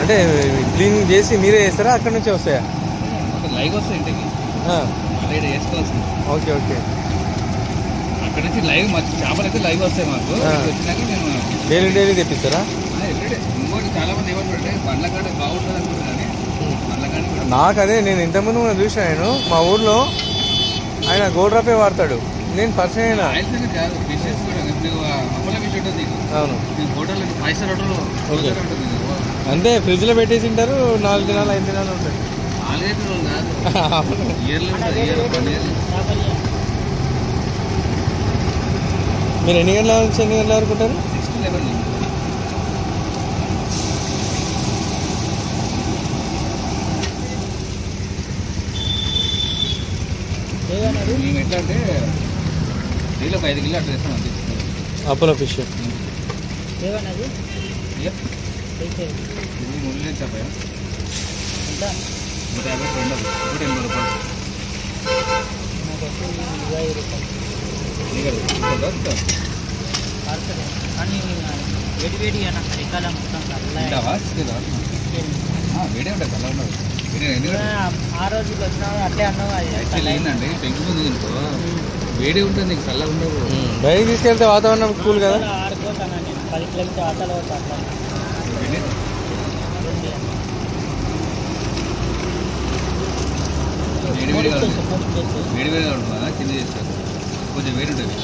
అంటే క్లీన్ చేసి మీరే చేస్తారా, అక్కడ నుంచే వస్తాయా? లైవ్ వస్తాయి ఇంటికి, మళ్ళీ వేసుకోవాల్సింది. Okay okay. అక్కడ నుంచి లైవ్ చేపలు అయితే లైవ్ వస్తాయి మాకు. వచ్చినాక మేము డైలీ తెప్పిస్తారా? ఎవ్రీడే. ఇంకోటి చాలా మంది ఏమంటారంటే బండ్ల కాడ బాగుంటుంది అనుకుంటున్నాను. బండ్ల కాడ నాకు అదే, నేను ఇంతకుముందు మనం చూసాను. నేను మా ఊర్లో ఆయన గోల్డ్ రాపే వాడతాడు, నేను పరిచయం అయినా. కాదు ఫిషెస్ కూడా అప్పల ఫిష్ ఉంటుంది. అవును, హోటల్ 5 స్టార్ హోటల్ ఉంటుంది. అంతే, ఫ్రిడ్జ్లో పెట్టేసి ఉంటారు, 4 దినాలు 5 దినాలు ఉంటాయి. 4 రోజులు కాదు, ఇయర్లో ఉంటుంది. మీరు ఎన్ని గంటల నుంచి ఎన్ని గంటల వరకు ఉంటారు? 6 to 11. మేము ఎట్లా అంటే డైలీ 5 కిలో అట్లా వేస్తాం అంతే. అపోలో ఫిష్ ముళ్ళు చెప్పాయా 150 200 రూపాయలు. వేడి ఉంటుంది, చల్ల ఉండదు. ఆ రోజు అట్లే అన్నావు. ఏంటంటే పెంచుకుంది అనుకో వేడి ఉంటుంది, నీకు చల్లగా ఉండదు. బయటికి తీసుకెళ్తే వాతావరణం కూల్ కదా. ఆడుకోతాను నేను 10 కిలోమీటర్ ఆటలు పోతాను. వేడి వేడిగా ఉంటుంది, కింద చేస్తారు కొంచెం వేడి ఉంటుంది.